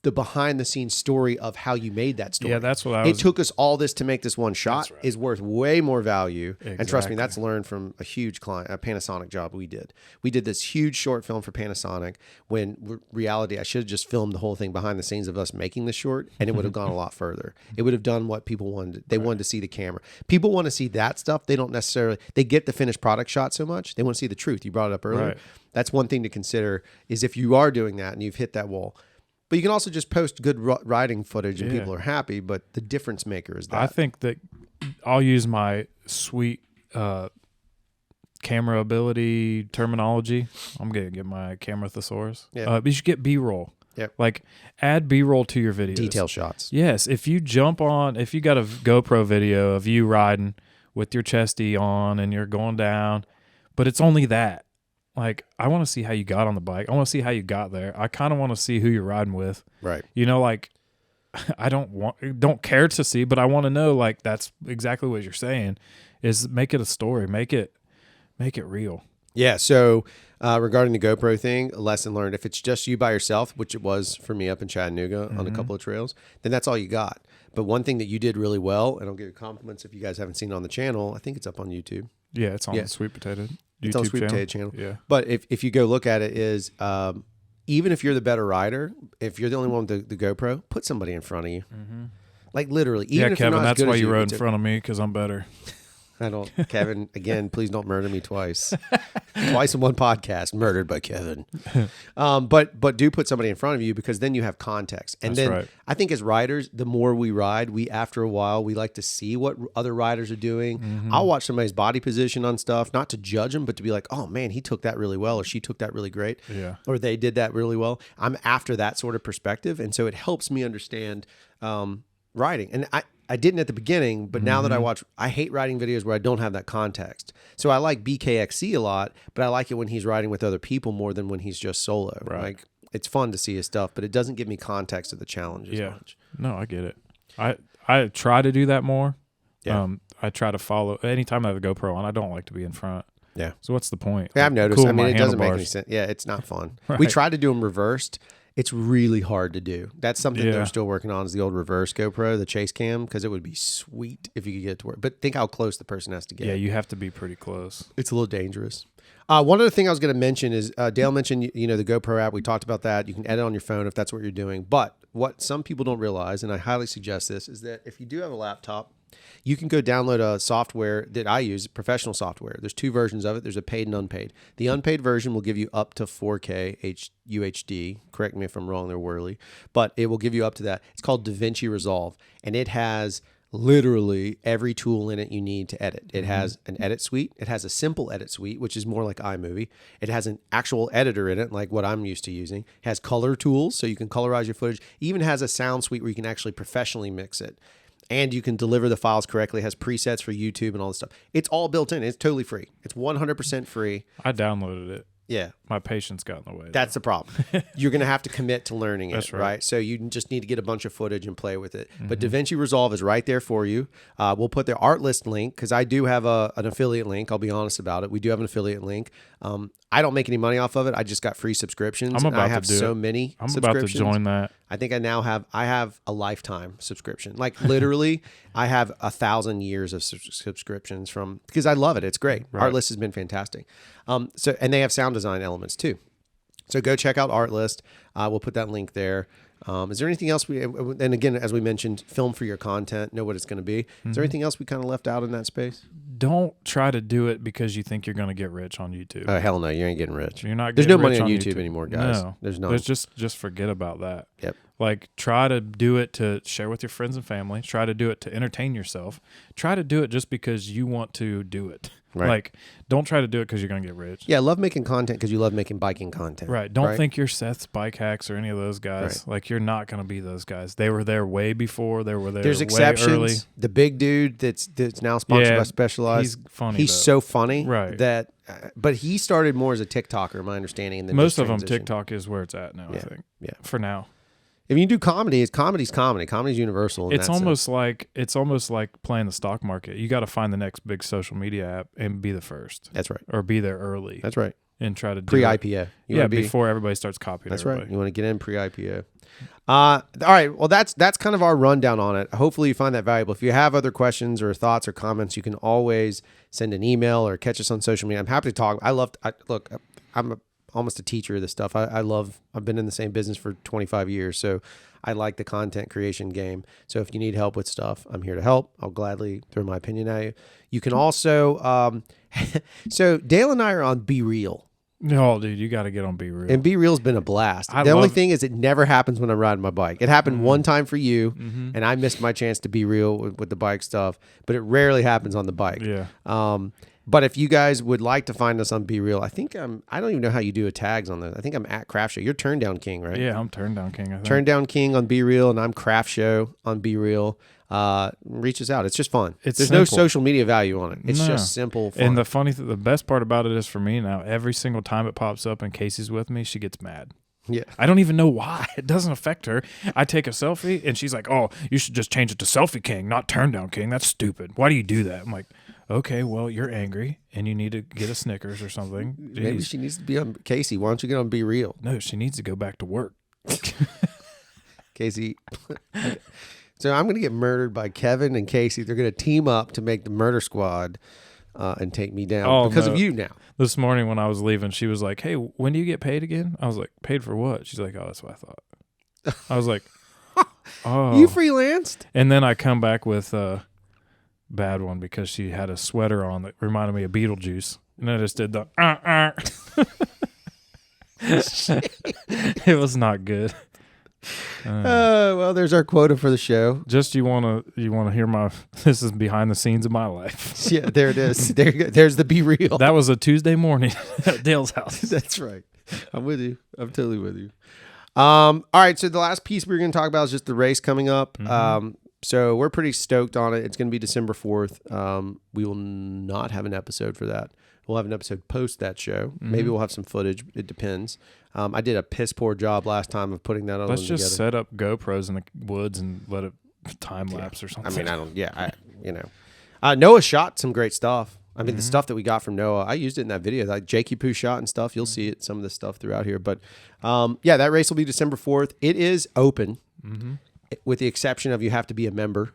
S2: the behind the scenes story of how you made that story.
S3: Yeah, that's what
S2: It took us all this to make this one shot is worth way more value. Exactly. And trust me, that's learned from a huge client, a Panasonic job we did. We did this huge short film for Panasonic when reality, I should have just filmed the whole thing behind the scenes of us making the short and it would have gone a lot further. It would have done what people wanted. They wanted to see the camera. People want to see that stuff. They don't necessarily, they get the finished product shot so much. They want to see the truth. You brought it up earlier.
S3: Right.
S2: That's one thing to consider is if you are doing that and you've hit that wall. But you can also just post good riding footage and people are happy, but the difference maker is that.
S3: I think that I'll use my sweet camera ability terminology. I'm going to get my camera thesaurus. Yeah. But you should get B-roll.
S2: Yep.
S3: Like add B-roll to your videos.
S2: Detail shots.
S3: Yes. If you got a GoPro video of you riding with your chesty on and you're going down, but it's only that. Like, I want to see how you got on the bike. I want to see how you got there. I kind of want to see who you're riding with.
S2: Right.
S3: You know, like, I don't care to see, but I want to know, like, that's exactly what you're saying, is make it a story. Make it real.
S2: Yeah. So regarding the GoPro thing, a lesson learned: if it's just you by yourself, which it was for me up in Chattanooga on a couple of trails, then that's all you got. But one thing that you did really well, and I'll give you compliments if you guys haven't seen it on the channel. I think it's up on YouTube.
S3: Yeah, it's on the Sweet Potato YouTube
S2: It's on Sweet Potato channel.
S3: Yeah.
S2: But if you go look at it, is even if you're the better rider, if you're the only one with the GoPro, put somebody in front of you. Like literally. Even
S3: Yeah,
S2: if they're
S3: Kevin,
S2: not as
S3: that's
S2: good
S3: why
S2: as
S3: you rode
S2: it's
S3: in front of me, because I'm better.
S2: I don't, Kevin, again, please don't murder me twice. Twice in one podcast, murdered by Kevin. But do put somebody in front of you, because then you have context. And
S3: That's
S2: then
S3: right.
S2: I think as riders, the more we ride, after a while, we like to see what other riders are doing. I'll watch somebody's body position on stuff, not to judge them, but to be like, oh man, he took that really well, or she took that really great, or they did that really well. I'm after that sort of perspective. And so it helps me understand riding. And I didn't at the beginning, but now that I hate writing videos where I don't have that context. So I like BKXC a lot, but I like it when he's riding with other people more than when he's just solo.
S3: Right.
S2: Like, it's fun to see his stuff, but it doesn't give me context of the challenge as much.
S3: No, I get it. I try to do that more.
S2: Yeah.
S3: I try to follow. Anytime I have a GoPro on, I don't like to be in front.
S2: Yeah.
S3: So what's the point?
S2: Yeah, I've noticed.
S3: Cool
S2: I mean,
S3: my
S2: it doesn't make any
S3: handlebars.
S2: sense. Yeah, it's not fun.
S3: Right.
S2: We tried to do them reversed. It's really hard to do. That's something that
S3: Yeah.
S2: we're still working on, is the old reverse GoPro, the chase cam, because it would be sweet if you could get it to work. But think how close the person has to get.
S3: Yeah, you have to be pretty close.
S2: It's a little dangerous. One other thing I was going to mention is Dale mentioned, the GoPro app. We talked about that. You can edit on your phone if that's what you're doing. But what some people don't realize, and I highly suggest this, is that if you do have a laptop, you can go download a software that I use, professional software. There's two versions of it. There's a paid and unpaid. The unpaid version will give you up to 4K UHD. Correct me if I'm wrong there, Worley. But it will give you up to that. It's called Davinci Resolve. And it has literally every tool in it you need to edit. It has an edit suite. It has a simple edit suite, which is more like iMovie. It has an actual editor in it, like what I'm used to using. It has color tools, so you can colorize your footage. It even has a sound suite where you can actually professionally mix it. And you can deliver the files correctly. It has presets for YouTube and all this stuff. It's all built in. It's totally free. It's 100% free.
S3: I downloaded it.
S2: Yeah.
S3: My patience got in the way.
S2: That's the problem. You're going to have to commit to learning
S3: That's
S2: it,
S3: right.
S2: right? So you just need to get a bunch of footage and play with it. But Davinci Resolve is right there for you. We'll put their art list link, because I do have an affiliate link. I'll be honest about it. We do have an affiliate link. I don't make any money off of it. I just got free subscriptions.
S3: I'm about
S2: I have
S3: to do
S2: so
S3: it.
S2: many
S3: I'm about to
S2: subscriptions.
S3: join that.
S2: I think I have a lifetime subscription. Like literally, I have 1,000 years of subscriptions because I love it. It's great.
S3: Right.
S2: Artlist has been fantastic. And they have sound design elements too. So go check out Artlist. We'll put that link there. Is there anything else and again, as we mentioned, film for your content, know what it's going to be. Is there anything else we kind of left out in that space?
S3: Don't try to do it because you think you're going to get rich on YouTube.
S2: Oh, hell no. You ain't getting rich.
S3: You're not.
S2: There's
S3: getting
S2: no money
S3: rich
S2: on YouTube anymore, guys.
S3: No,
S2: There's no.
S3: There's just forget about that.
S2: Yep.
S3: Like, try to do it to share with your friends and family. Try to do it to entertain yourself. Try to do it just because you want to do it.
S2: Right.
S3: Like, don't try to do it because you're going to get rich.
S2: Yeah, love making content because you love making biking content.
S3: Right. Don't think you're Seth's Bike Hacks or any of those guys.
S2: Right.
S3: Like, you're not going to be those guys. They were there way before. They were there
S2: There's
S3: way
S2: exceptions.
S3: early.
S2: The big dude that's now sponsored by Specialized.
S3: He's funny.
S2: He's
S3: though.
S2: so funny.
S3: Right.
S2: That, but he started more as a TikToker, my understanding. And then
S3: Most
S2: just
S3: of them,
S2: transitioned.
S3: TikTok is where it's at now, I
S2: Yeah.
S3: think.
S2: Yeah.
S3: For now.
S2: If you do comedy, comedy's comedy. Comedy's universal. In
S3: It's
S2: that
S3: almost
S2: sense.
S3: like playing the stock market. You got to find the next big social media app and be the first,
S2: That's right.
S3: or be there early.
S2: That's right.
S3: And try to do
S2: Pre-IPO.
S3: it. Yeah, before everybody starts copying.
S2: That's
S3: everybody.
S2: right. You want to get in pre-IPO. All right. Well, that's kind of our rundown on it. Hopefully you find that valuable. If you have other questions or thoughts or comments, you can always send an email or catch us on social media. I'm happy to talk. Look, I'm almost a teacher of this stuff. I've been in the same business for 25 years. So I like the content creation game. So if you need help with stuff, I'm here to help. I'll gladly throw my opinion at you. You can also, so Dale and I are on Be Real.
S3: No, dude, you got to get on Be Real.
S2: And Be Real's been a blast. The only thing is it never happens when I'm riding my bike. It happened one time for you, and I missed my chance to be real with the bike stuff, but it rarely happens on the bike.
S3: Yeah.
S2: But if you guys would like to find us on Be Real, I don't even know how you do a tags on that. I think I'm at Craftshow. You're Turn Down King, right?
S3: Yeah, I'm Turn Down King, I think.
S2: Turn Down King on Be Real, and I'm Craftshow on Be Real. Reach us out. It's just fun. There's no social media value on it. It's just simple fun.
S3: And the best part about it is for me now, every single time it pops up and Casey's with me, she gets mad.
S2: Yeah.
S3: I don't even know why. It doesn't affect her. I take a selfie and she's like, "Oh, you should just change it to Selfie King, not Turn Down King. That's stupid. Why do you do that?" I'm like, Okay, well, you're angry and you need to get a Snickers or something.
S2: Maybe
S3: Jeez.
S2: she needs to be on Casey. Why don't you get on Be Real?
S3: No, she needs to go back to work.
S2: Casey. So I'm going to get murdered by Kevin and Casey. They're going to team up to make the murder squad and take me down because of you now.
S3: This morning when I was leaving, she was like, hey, when do you get paid again? I was like, paid for what? She's like, oh, that's what I thought. I was like, oh.
S2: You freelanced?
S3: And then I come back with a bad one because she had a sweater on that reminded me of Beetlejuice. And I just did the It was not good.
S2: Well, there's our quota for the show.
S3: Just you want to hear my this is behind the scenes of my life.
S2: Yeah, there it is. There you go. There's the Be Real.
S3: That was a Tuesday morning at Dale's house.
S2: That's right. I'm with you. I'm totally with you. All right, so the last piece we're going to talk about is just the race coming up. So we're pretty stoked on it. It's going to be December 4th. We will not have an episode for that. We'll have an episode post that show. Maybe we'll have some footage. It depends. I did a piss poor job last time of putting that on.
S3: Let's just
S2: together.
S3: set up GoPros in the woods and let it time lapse or something.
S2: I mean, I don't. Yeah, Noah shot some great stuff. I mean, the stuff that we got from Noah, I used it in that video, like Jakey Poo shot and stuff. You'll see it, some of the stuff throughout here. But yeah, that race will be December 4th. It is open, with the exception of you have to be a member.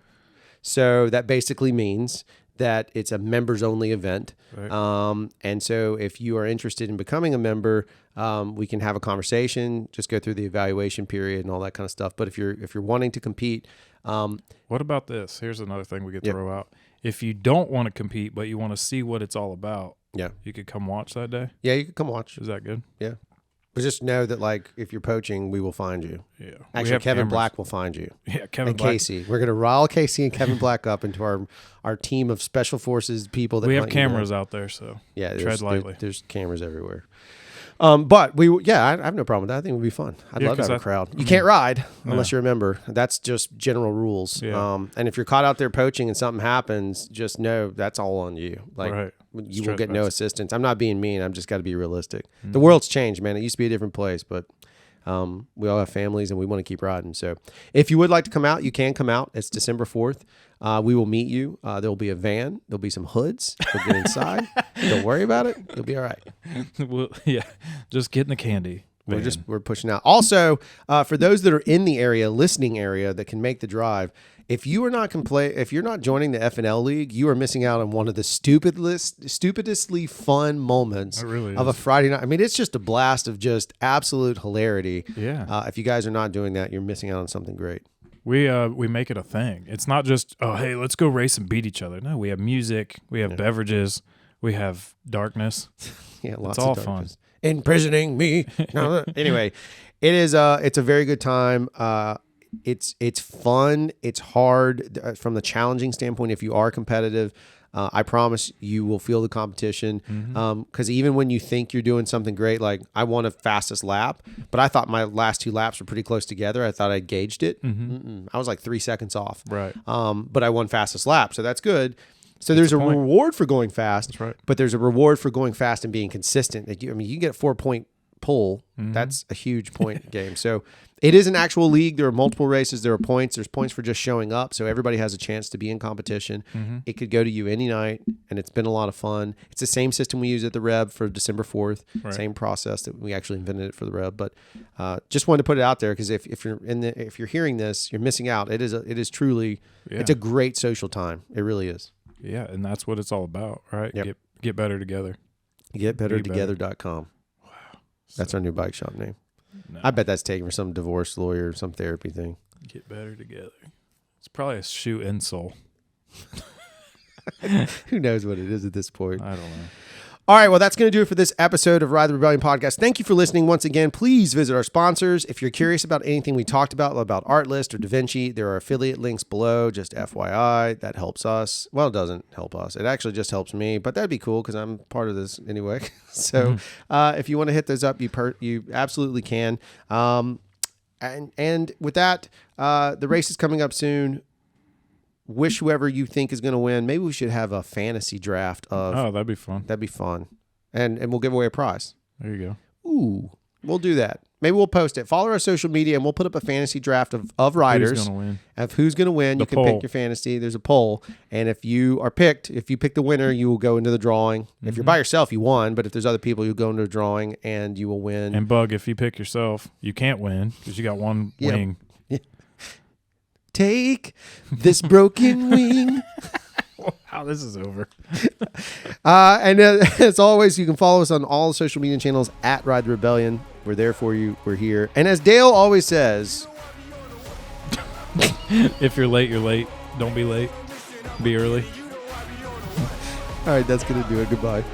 S2: So that basically means that it's a members-only event. Right. And so if you are interested in becoming a member, we can have a conversation, just go through the evaluation period and all that kind of stuff. But if you're wanting to compete...
S3: what about this? Here's another thing we could throw out. If you don't want to compete, but you want to see what it's all about, you could come watch that day?
S2: Yeah, you could come watch.
S3: Is that good?
S2: Yeah. But just know that, like, if you're poaching, we will find you.
S3: Yeah.
S2: Actually, Kevin Black will find you.
S3: Yeah, Kevin
S2: and
S3: Black.
S2: Casey. We're going to rile Casey and Kevin Black up into our team of special forces people. That
S3: we have cameras out there, so tread lightly.
S2: There's cameras everywhere. But I have no problem with that. I think it would be fun. I'd love to have a crowd. You can't ride unless you're a member. That's just general rules. Yeah. And if you're caught out there poaching and something happens, just know that's all on you. Like you will get no assistance. I'm not being mean. I'm just got to be realistic. The world's changed, man. It used to be a different place, but we all have families and we want to keep riding. So if you would like to come out, you can come out. It's December 4th. We will meet you. There'll be a van. There'll be some hoods. You'll get inside. Don't worry about it. You'll be all right.
S3: Well, just getting the candy.
S2: We're pushing out. Also, for those that are in the listening area that can make the drive, if you are not if you're not joining the FNL League, you are missing out on one of the stupidestly fun moments of a Friday night. I mean, it's just a blast of just absolute hilarity.
S3: Yeah.
S2: If you guys are not doing that, you're missing out on something great.
S3: We make it a thing. It's not just, oh, hey, let's go race and beat each other. No, we have music, we have beverages, we have darkness.
S2: Yeah, lots
S3: it's all
S2: of darkness.
S3: Fun.
S2: Imprisoning me. Anyway, it's a very good time. It's fun. It's hard from the challenging standpoint. If you are competitive, I promise you will feel the competition. Because even when you think you're doing something great, like I won a fastest lap, but I thought my last two laps were pretty close together. I thought I gauged it. I was like 3 seconds off.
S3: Right.
S2: But I won fastest lap, so that's good. So there's a reward for going fast.
S3: That's right.
S2: But there's a reward for going fast and being consistent. You get a 4-point pull. That's a huge point game. So it is an actual league. There are multiple races. There are points. There's points for just showing up. So everybody has a chance to be in competition. It could go to you any night, and it's been a lot of fun. It's the same system we use at the Rev for December 4th. Right. Same process that we actually invented it for the Rev. But just wanted to put it out there because if you're hearing this, you're missing out. It is truly it's a great social time. It really is.
S3: Yeah, and that's what it's all about, right?
S2: Yep.
S3: Get better together.
S2: GetBetterTogether.com.
S3: Wow.
S2: That's our new bike shop name.
S3: No.
S2: I bet that's taken for some divorce lawyer or some therapy thing.
S3: Get better together. It's probably a shoe insole.
S2: Who knows what it is at this point?
S3: I don't know.
S2: All right, well, that's going to do it for this episode of Ride the Rebellion podcast. Thank you for listening once again. Please visit our sponsors. If you're curious about anything we talked about Artlist or Davinci, there are affiliate links below. Just FYI, that helps us. Well, it doesn't help us. It actually just helps me, but that'd be cool because I'm part of this anyway. So if you want to hit those up, you absolutely can. And with that, the race is coming up soon. Wish whoever you think is going to win. Maybe we should have a fantasy draft of.
S3: Oh, that'd be fun.
S2: That'd be fun, and we'll give away a prize.
S3: There you go.
S2: Ooh, We'll do that. Maybe we'll post it. Follow our social media, and we'll put up a fantasy draft of riders.
S3: Who's gonna win?
S2: Of who's going to win. You can
S3: poll.
S2: pick your fantasy. There's a poll. And if you are picked, if you pick the winner, you will go into the drawing. If you're by yourself, you won. But if there's other people, you'll go into a drawing, and you will win.
S3: And Bug, if you pick yourself, you can't win because you got one wing.
S2: Take this broken wing.
S3: Wow, this is over.
S2: And as always, you can follow us on all the social media channels at Ride the Rebellion. We're there for you. We're here. And as Dale always says,
S3: If you're late, you're late. Don't be late. Be early.
S2: all right, that's going to do it. Goodbye.